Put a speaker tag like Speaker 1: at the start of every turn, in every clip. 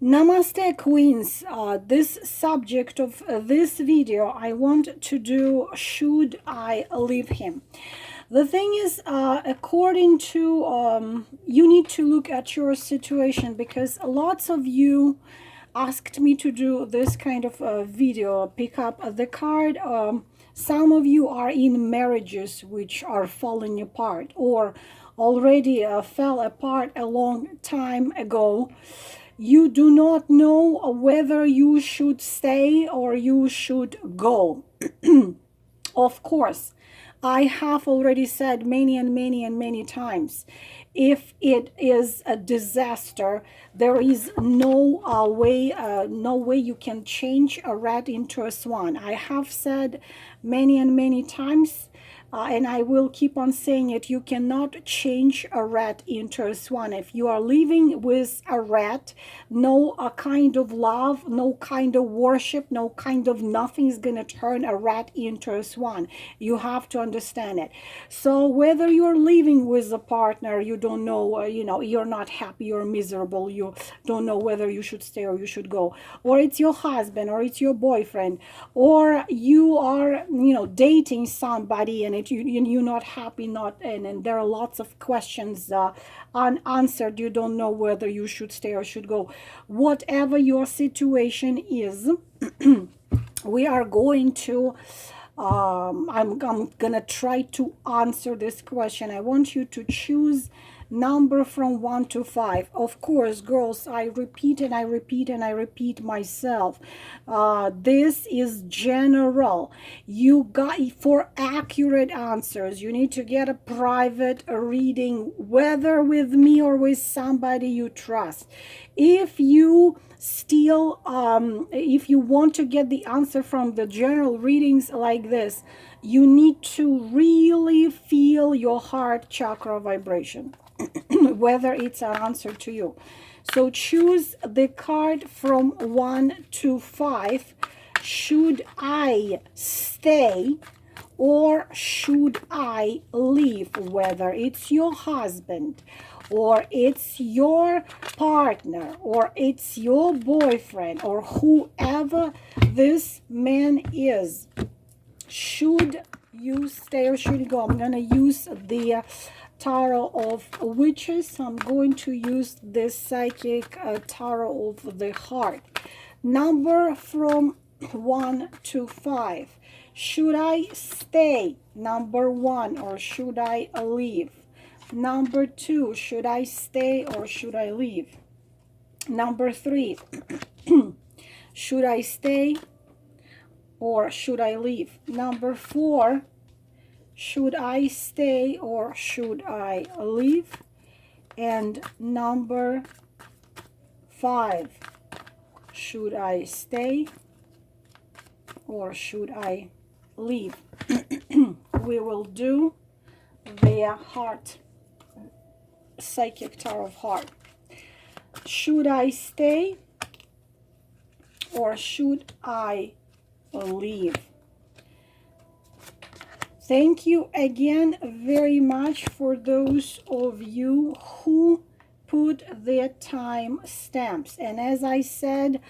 Speaker 1: Namaste, Queens. This subject of this video, I want to do, should I leave him? The thing is, according to, you need to look at your situation, because lots of you asked me to do this kind of video, pick up the card. Some of you are in marriages which are falling apart, or already fell apart a long time ago. You do not know whether you should stay or you should go. Of course, I have already said many and many and many times, if it is a disaster, there is no way you can change a rat into a swan. I have said many and many times, and I will keep on saying it, you cannot change a rat into a swan. If you are living with a rat, no kind of love, no kind of worship, no kind of nothing is going to turn a rat into a swan. You have to understand it. So whether you're living with a partner, you don't know, you're not happy, you're miserable, you don't know whether you should stay or you should go, or it's your husband or it's your boyfriend, or you are, dating somebody and you're not happy, and there are lots of questions unanswered. You don't know whether you should stay or should go. Whatever your situation is, we are going to I'm gonna try to answer this question. I want you to choose number from 1 to 5. Of course, girls, I repeat and I repeat and I repeat myself. This is general. You got, for accurate answers, you need to get a private reading, whether with me or with somebody you trust. If you still if you want to get the answer from the general readings like this, you need to really feel your heart chakra vibration whether it's an answer to you. So choose the card from 1 to 5. Should I stay or should I leave? Whether it's your husband or it's your partner or it's your boyfriend or whoever this man is, should you stay or should you go? I'm going to use the tarot of witches. I'm going to use this psychic tarot of the heart. Number from 1 to 5. Should I stay? Number 1. Or should I leave? Number 2. Should I stay or should I leave? Number 3. Should I stay or should I leave? Number 4. Should I stay or should I leave? And number 5. Should I stay or should I leave? We will do the heart, psychic tarot of heart. Should I stay or should I leave? Thank you again very much for those of you who put their time stamps. And as I said,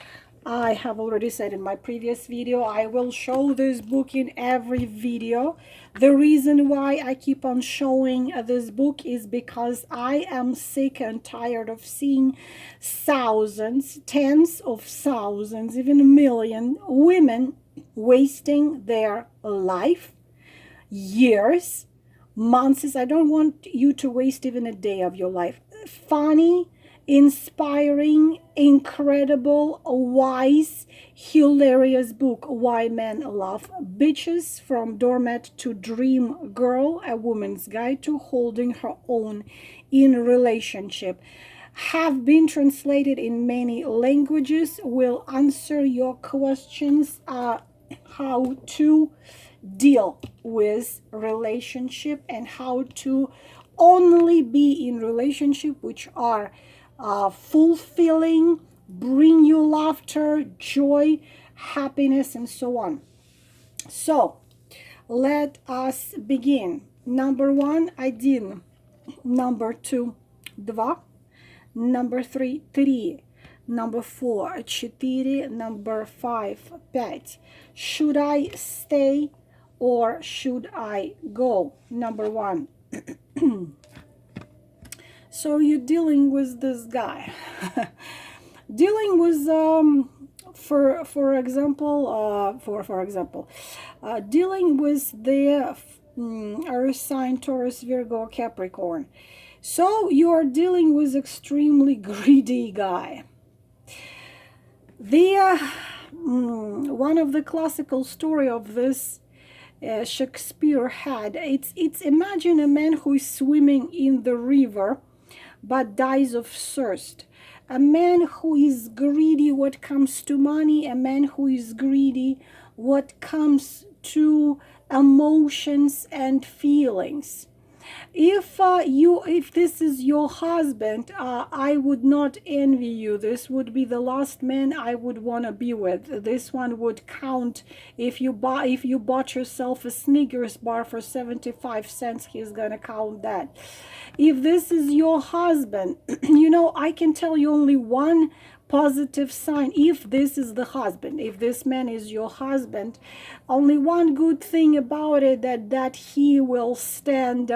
Speaker 1: I have already said in my previous video, I will show this book in every video. The reason why I keep on showing this book is because I am sick and tired of seeing thousands, tens of thousands, even a million women wasting their life, years, months. I don't want you to waste even a day of your life. Funny, inspiring, incredible, wise, hilarious book, Why Men Love Bitches, From Doormat to Dream Girl, A Woman's Guide to Holding Her Own in Relationship. Have been translated in many languages, will answer your questions, how to deal with relationship and how to only be in relationship which are fulfilling, bring you laughter, joy, happiness, and so on. So let us begin. Number 1, один. Number 2, два. Number 3, три. number 4 4, number 5 5. Should I stay or should I go? Number 1. So you're dealing with this guy. Dealing with for example, dealing with the earth sign Taurus, Virgo, Capricorn. So you are dealing with extremely greedy guy. The one of the classical story of this Shakespeare had, it's imagine a man who is swimming in the river but dies of thirst. A man who is greedy what comes to money, a man who is greedy what comes to emotions and feelings. If this is your husband, I would not envy you. This would be the last man I would want to be with. This one would count. If you bought yourself a Snickers bar for 75 cents, he's gonna count that. If this is your husband, you know, I can tell you only one positive sign. If this is the husband, if this man is your husband, only one good thing about it, that he will stand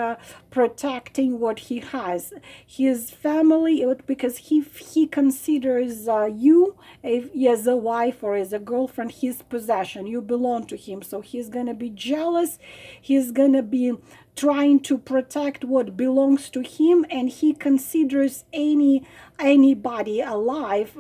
Speaker 1: protecting what he has, his family, because he considers you as a wife or as a girlfriend his possession. You belong to him, so he's gonna be jealous. He's gonna be trying to protect what belongs to him, and he considers anybody alive,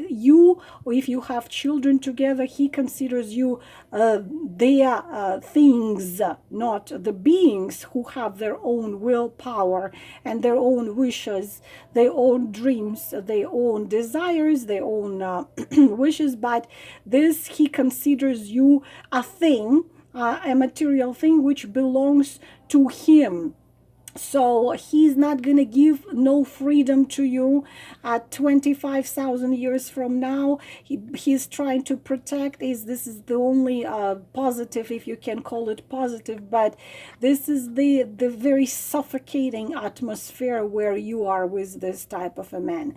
Speaker 1: you, or if you have children together, he considers you their things, not the beings who have their own willpower and their own wishes, their own dreams, their own desires, their own wishes. But this, he considers you a thing, a material thing which belongs to him. So he's not gonna give no freedom to you at 25,000 years from now. He's trying to protect. This is the only positive, if you can call it positive, but this is the very suffocating atmosphere where you are with this type of a man.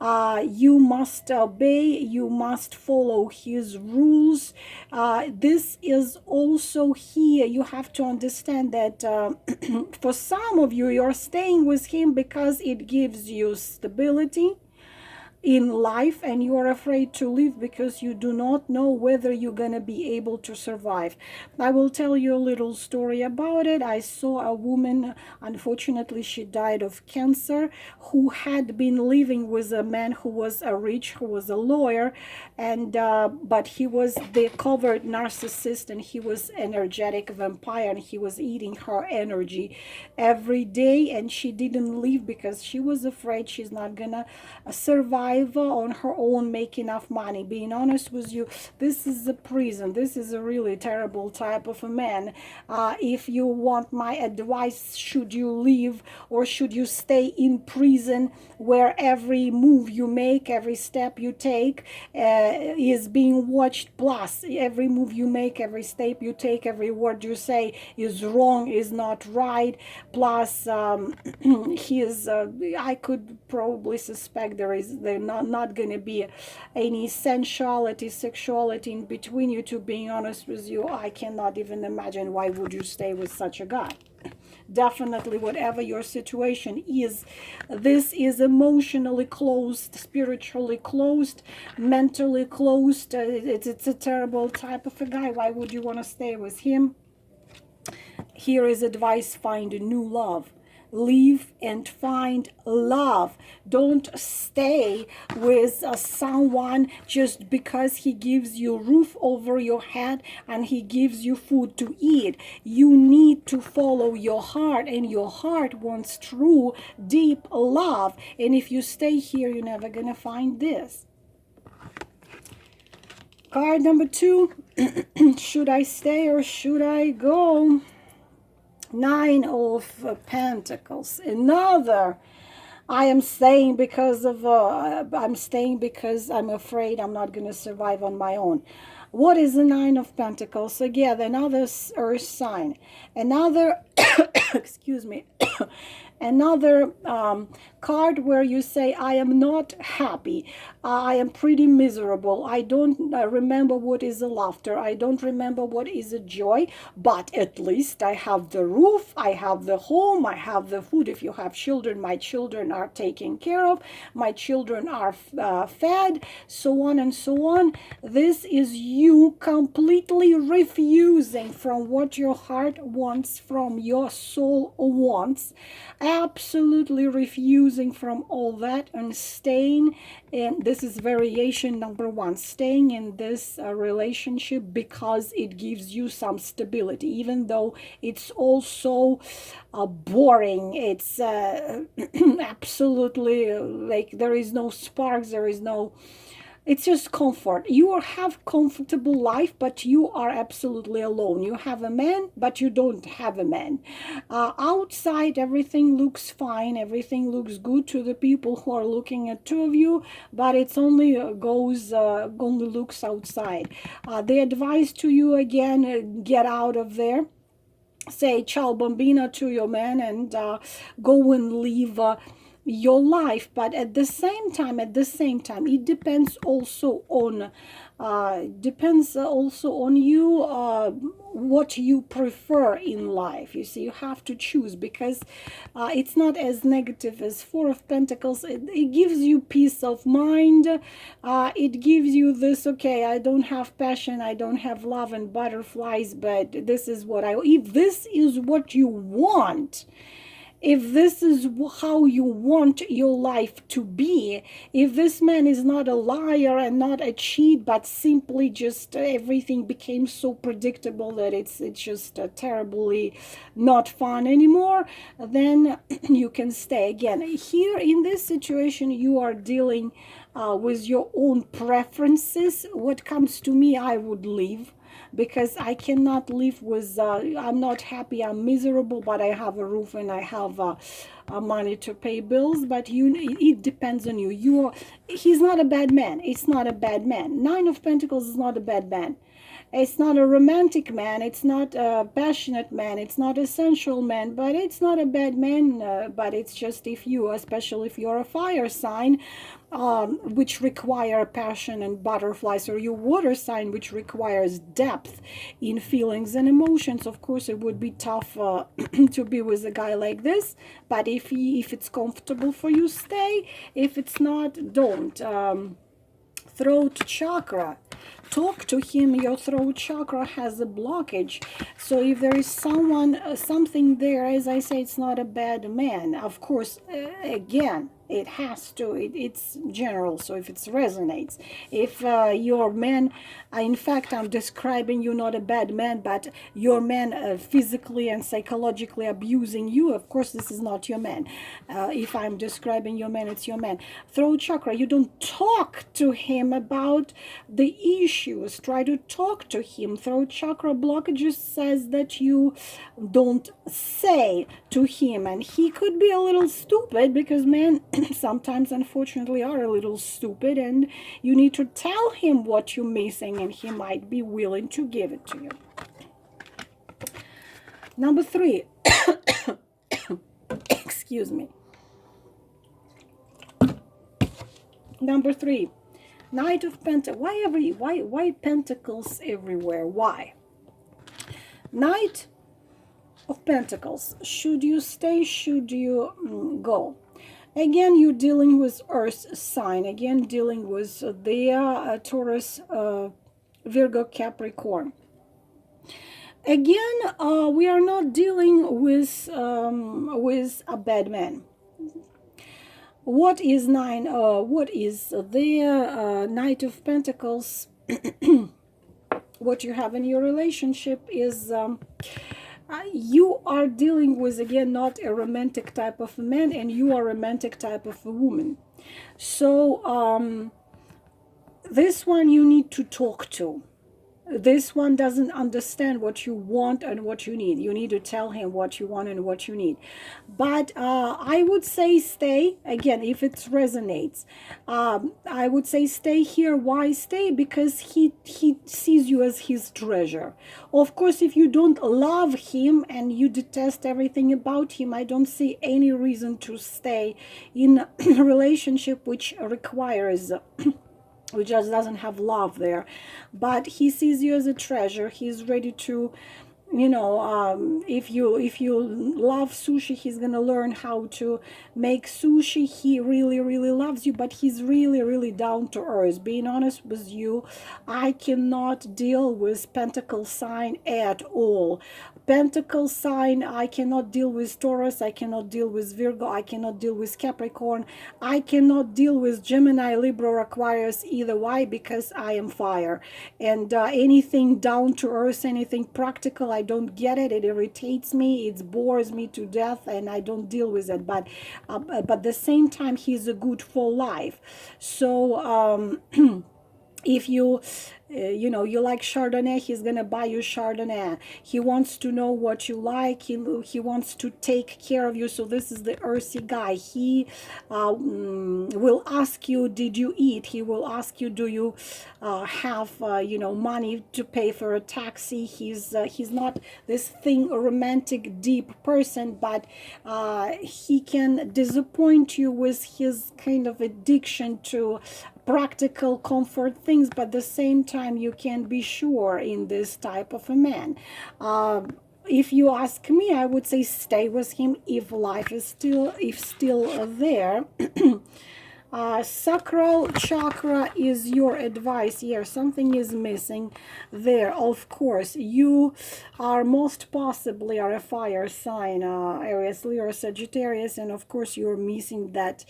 Speaker 1: You must obey, you must follow his rules. This is also here, you have to understand that for some of you, you're staying with him because it gives you stability in life, and you are afraid to leave because you do not know whether you're gonna be able to survive. I will tell you a little story about it. I saw a woman, unfortunately she died of cancer, who had been living with a man who was who was a lawyer, and but he was the covert narcissist, and he was energetic vampire, and he was eating her energy every day, and she didn't leave because she was afraid she's not gonna survive on her own, make enough money. Being honest with you, this is a prison. This is a really terrible type of a man. If you want my advice, should you leave or should you stay in prison where every move you make, every step you take is being watched, plus every move you make, every step you take, every word you say is wrong, is not right, plus he is I could probably suspect there's not going to be any sensuality, sexuality in between you two. Being honest with you, I cannot even imagine why would you stay with such a guy. Definitely, whatever your situation is, this is emotionally closed, spiritually closed, mentally closed. It's a terrible type of a guy. Why would you want to stay with him? Here is advice: find a new love. Leave and find love. Don't stay with someone just because he gives you roof over your head and he gives you food to eat. You need to follow your heart, and your heart wants true, deep love. And if you stay here, you're never gonna find this. Card number 2. Should I stay or should I go? 9 of Pentacles. Another, I am staying because of I'm staying because I'm afraid I'm not going to survive on my own. What is the 9 of Pentacles? Again, another earth sign, another excuse me, another card where you say, I am not happy. I am pretty miserable. I don't remember what is a laughter. I don't remember what is a joy, but at least I have the roof, I have the home, I have the food. If you have children, my children are taken care of, my children are fed, so on and so on. This is you completely refusing from what your heart wants, from your soul wants, absolutely refusing from all that and staying. And this is variation number one, staying in this relationship because it gives you some stability, even though it's also boring. It's absolutely like there is no sparks, there is no, it's just comfort. You have comfortable life, but you are absolutely alone. You have a man, but you don't have a man. Outside, everything looks fine. Everything looks good to the people who are looking at two of you, but it's only only looks outside. The advice to you again: get out of there. Say ciao bambina to your man and go and live your life. But at the same time, it depends also on you, what you prefer in life. You see, you have to choose, because it's not as negative as Four of Pentacles. It gives you peace of mind. It gives you this, okay, I don't have passion, I don't have love and butterflies, but this is what if this is what you want, if this is how you want your life to be, if this man is not a liar and not a cheat, but simply just everything became so predictable that it's just terribly not fun anymore, then you can stay. Again, here in this situation, you are dealing with your own preferences. What comes to me, I would leave, because I cannot live with, I'm not happy, I'm miserable, but I have a roof and I have money to pay bills. But it depends on you. He's not a bad man. It's not a bad man. Nine of Pentacles is not a bad man. It's not a romantic man, it's not a passionate man, it's not a sensual man, but it's not a bad man. But it's just, if you, especially if you're a fire sign, which require passion and butterflies, or your water sign, which requires depth in feelings and emotions, of course it would be tough to be with a guy like this. But if it's comfortable for you, stay. If it's not, don't. Throat chakra, talk to him. Your throat chakra has a blockage, so if there is something there, as I say, it's not a bad man. Of course, again, it has to, it's general, so if it resonates, if your man, in fact, I'm describing you, not a bad man, but your man physically and psychologically abusing you, of course this is not your man. If I'm describing your man, it's your man. Throat chakra, you don't talk to him about the issues, try to talk to him. Throat chakra blockage says that you don't say to him, and he could be a little stupid, because men sometimes unfortunately are a little stupid, and you need to tell him what you're missing, and he might be willing to give it to you. Number 3. Excuse me. Number 3, Knight of Pentacles. Why Pentacles everywhere? Why? Knight of Pentacles. Should you stay? Should you go? Again, you're dealing with Earth sign. Again, dealing with the Taurus, Virgo, Capricorn. Again, we are not dealing with a bad man. What is what is the Knight of Pentacles? What you have in your relationship is you are dealing with, again, not a romantic type of a man, and you are a romantic type of a woman. So this one you need to talk to. This one doesn't understand what you want and what you need. You need to tell him what you want and what you need. But I would say stay again if it resonates. I would say stay here. Why stay? Because he sees you as his treasure. Of course, if you don't love him and you detest everything about him, I don't see any reason to stay in a relationship which requires who just doesn't have love there. But he sees you as a treasure. He's ready to, you know, if you love sushi, he's gonna learn how to make sushi. He really loves you, but he's really down to earth. Being honest with you, I cannot deal with pentacle sign at all. Pentacle sign, I cannot deal with Taurus, I cannot deal with Virgo, I cannot deal with Capricorn, I cannot deal with Gemini, Libra, Aquarius either. Why? Because I am fire. And anything down to earth, anything practical, I don't get it. It irritates me, it bores me to death, and I don't deal with it. But at the same time, he's a good for life. So if you you know, you like Chardonnay, he's gonna buy you Chardonnay. He wants to know what you like. He wants to take care of you. So this is the earthy guy. He will ask you, did you eat? He will ask you, do you have you know, money to pay for a taxi? He's not this thing romantic deep person, but he can disappoint you with his kind of addiction to practical comfort things, but at the same time you can be sure in this type of a man. If you ask me, I would say stay with him if life is still there. Sacral chakra is your advice here. Something is missing there. Of course, you are most possibly are a fire sign, Aries, Leo, Sagittarius, and of course you're missing that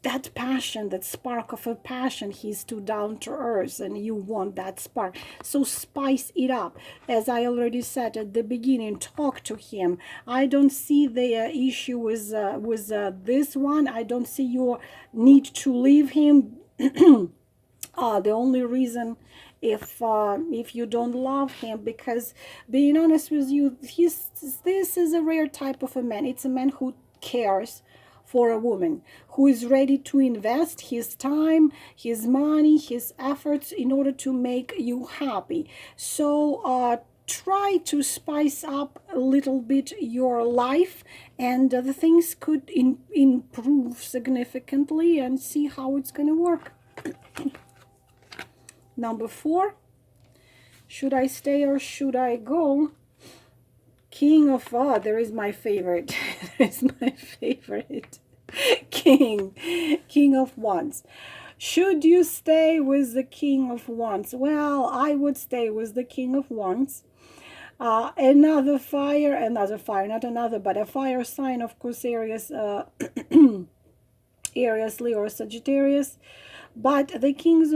Speaker 1: that passion, that spark of a passion. He's too down to earth and you want that spark, so spice it up. As I already said at the beginning, talk to him. I don't see the issue with this one. I don't see your need to leave him. The only reason, if you don't love him, because being honest with you, this is a rare type of a man. It's a man who cares for a woman, who is ready to invest his time, his money, his efforts in order to make you happy. So try to spice up a little bit your life, and the things could improve significantly, and see how it's going to work. Number 4, should I stay or should I go? King of, there is my favorite. There is my favorite. King of Wands. Should you stay with the King of Wands? Well, I would stay with the King of Wands. Another fire, not another, but a fire sign, of course, Aries, Aries, Leo, Sagittarius. But the kings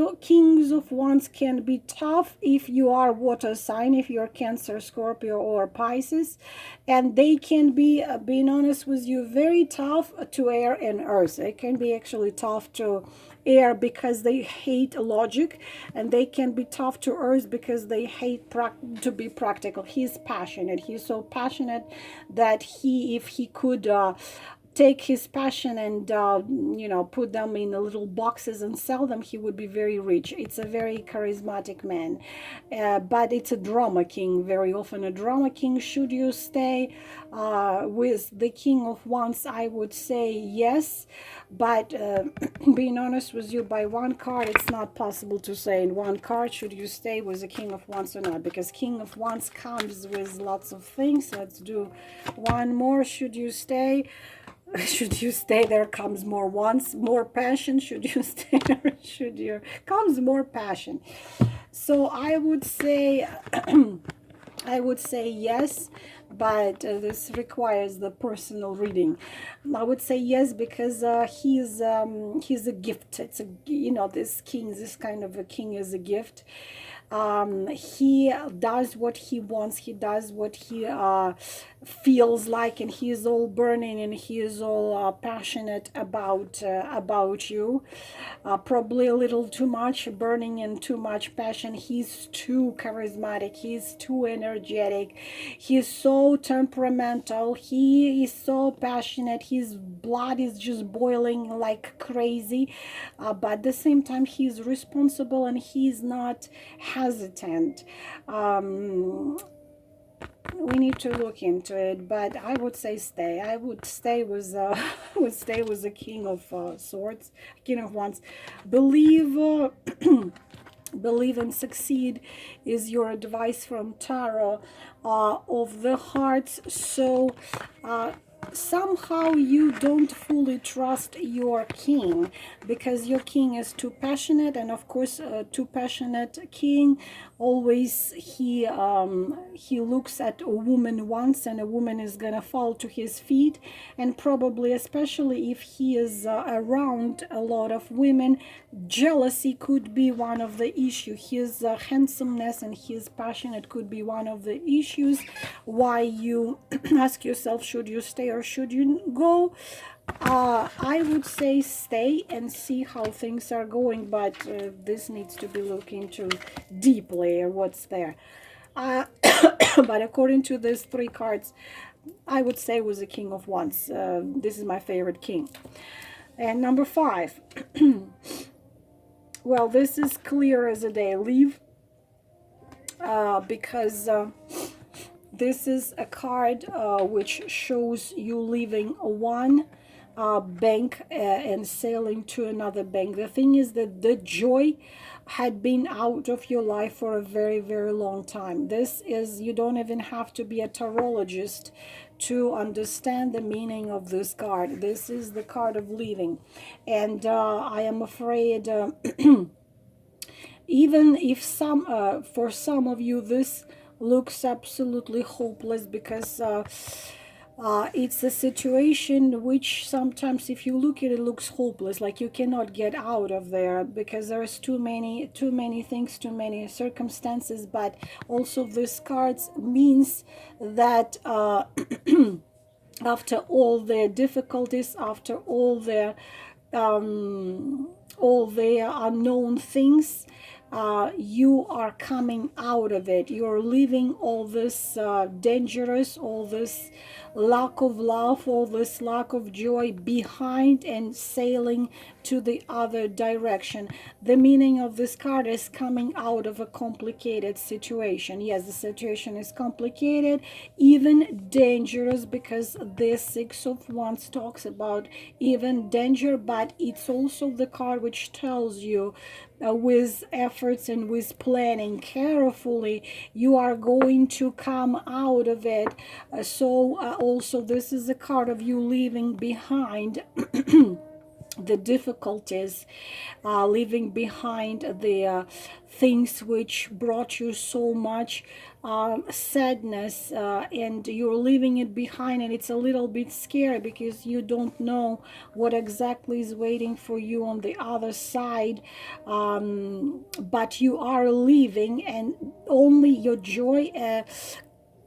Speaker 1: of Wands can be tough if you are water sign, if you're Cancer, Scorpio, or Pisces. And they can be, being honest with you, very tough to air and earth. They can be actually tough to air because they hate logic, and they can be tough to earth because they hate to be practical. He's passionate. He's so passionate that if he could take his passion and you know, put them in little boxes and sell them, he would be very rich. It's a very charismatic man, but it's a drama king, very often a drama king. Should you stay with the King of Wands? I would say yes, but being honest with you, by one card it's not possible to say in one card should you stay with the King of Wands or not, because King of Wands comes with lots of things. Let's do one more. Should you stay? Should you stay? There comes more wants, more passion. Should you stay? Should you? Comes more passion. So I would say, I would say yes, but this requires the personal reading. I would say yes because he's a gift. It's a, you know, this king, this kind of a king is a gift. He does what he wants. He does what he feels like, and he is all burning, and he is all passionate about you, probably a little too much burning and too much passion. He's too charismatic, he's too energetic, he's so temperamental, he is so passionate, his blood is just boiling like crazy, but at the same time he's responsible and he's not hesitant. We need to look into it, but I would say stay. I would stay with would stay with the King of Swords, King of Wands. Believe believe and succeed is your advice from Tarot of the Hearts. So somehow you don't fully trust your king, because your king is too passionate, and of course too passionate king always he looks at a woman once and a woman is gonna fall to his feet, and probably especially if he is around a lot of women, jealousy could be one of the issues. His handsomeness and his passionate could be one of the issues why you ask yourself, should you stay or should you go? I would say stay and see how things are going, but this needs to be looked into deeply, what's there. But according to these three cards, I would say it was the King of Wands. This is my favorite king. And number 5. Well, this is clear as a day. Leave, because this is a card which shows you leaving one bank and sailing to another bank. The thing is that the joy had been out of your life for a very, very long time. This is, you don't even have to be a tarologist to understand the meaning of this card. This is the card of leaving, and I am afraid even if for some of you this looks absolutely hopeless, because it's a situation which sometimes if you look at it, looks hopeless, like you cannot get out of there because there's too many things, too many circumstances. But also this cards means that after all the difficulties, after all the unknown things, you are coming out of it. You're leaving all this dangerous, all this lack of love, all this lack of joy behind and sailing to the other direction. The meaning of this card is coming out of a complicated situation. Yes, the situation is complicated, even dangerous, because the Six of Wands talks about even danger, but it's also the card which tells you with efforts and with planning carefully, you are going to come out of it. Also this is a card of you leaving behind the difficulties, leaving behind the things which brought you so much sadness, and you're leaving it behind, and it's a little bit scary because you don't know what exactly is waiting for you on the other side, but you are leaving, and only your joy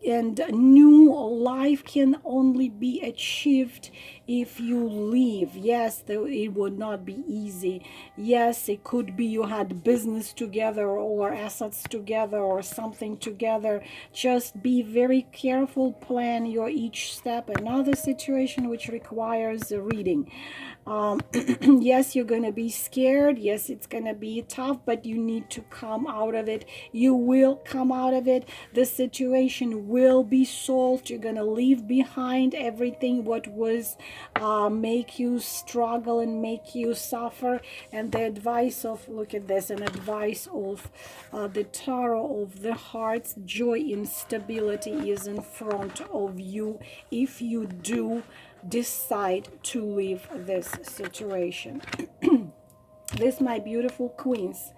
Speaker 1: and new life can only be achieved if you leave. Yes, it would not be easy. Yes, it could be you had business together or assets together or something together. Just be very careful, plan your each step. Another situation which requires a reading. Yes, you're gonna be scared. Yes, it's gonna be tough, but you need to come out of it. You will come out of it. The situation will be solved. You're gonna leave behind everything what was make you struggle and make you suffer. And the advice of, look at this, an advice of the Tarot of the Hearts, joy and stability is in front of you if you do decide to leave this situation. This, my beautiful queens,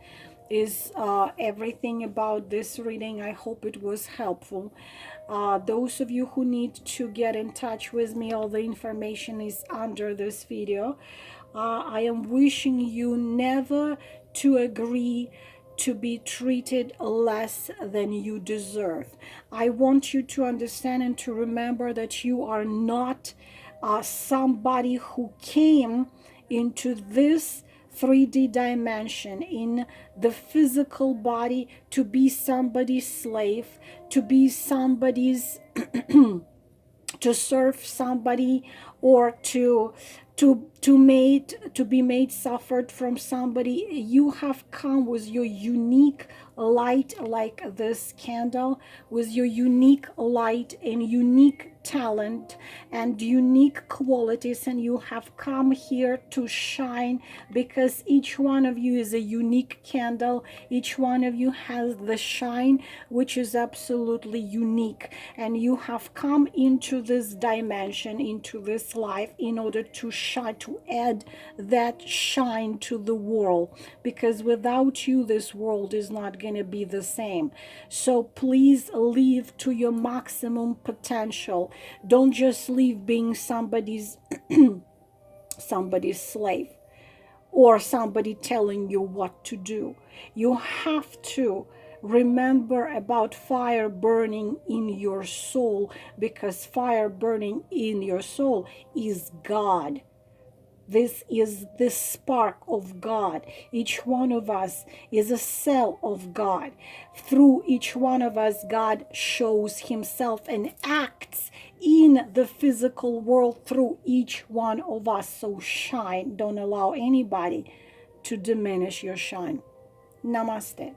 Speaker 1: is everything about this reading. I hope it was helpful. Those of you who need to get in touch with me, all the information is under this video. I am wishing you never to agree to be treated less than you deserve. I want you to understand and to remember that you are not somebody who came into this 3D dimension in the physical body to be somebody's slave, to be somebody's to serve somebody, or to be made suffered from somebody. You have come with your unique light, like this candle, with your unique light and unique talent and unique qualities, and you have come here to shine, because each one of you is a unique candle. Each one of you has the shine which is absolutely unique, and you have come into this dimension, into this life, in order to shine, to add that shine to the world, because without you this world is not going to be the same. So please live to your maximum potential. Don't just live being somebody's somebody's slave, or somebody telling you what to do. You have to remember about fire burning in your soul, because fire burning in your soul is God. This is the spark of God. Each one of us is a cell of God. Through each one of us, God shows himself and acts in the physical world through each one of us. So shine. Don't allow anybody to diminish your shine. Namaste.